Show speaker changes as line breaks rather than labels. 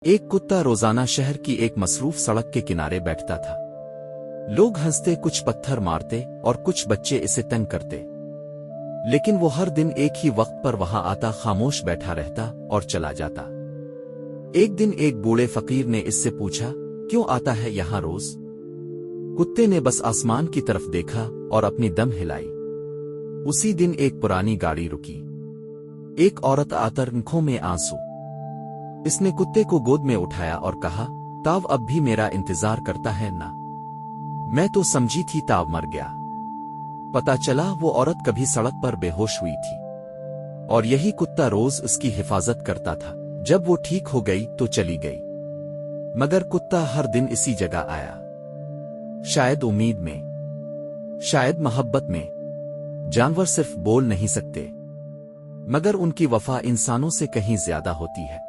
एक कुत्ता रोजाना शहर की एक मसरूफ सड़क के किनारे बैठता था। लोग हंसते, कुछ पत्थर मारते और कुछ बच्चे इसे तंग करते, लेकिन वो हर दिन एक ही वक्त पर वहां आता, खामोश बैठा रहता और चला जाता। एक दिन एक बूढ़े फकीर ने इससे पूछा, क्यों आता है यहां रोज? कुत्ते ने बस आसमान की तरफ देखा और अपनी दम हिलाई। उसी दिन एक पुरानी गाड़ी रुकी। एक औरत आकर आंखों में आंसू, इसने कुत्ते को गोद में उठाया और कहा, ताव अब भी मेरा इंतजार करता है ना? मैं तो समझी थी ताव मर गया। पता चला वो औरत कभी सड़क पर बेहोश हुई थी और यही कुत्ता रोज उसकी हिफाजत करता था। जब वो ठीक हो गई तो चली गई, मगर कुत्ता हर दिन इसी जगह आया, शायद उम्मीद में, शायद मोहब्बत में। जानवर सिर्फ बोल नहीं सकते, मगर उनकी वफा इंसानों से कहीं ज्यादा होती है।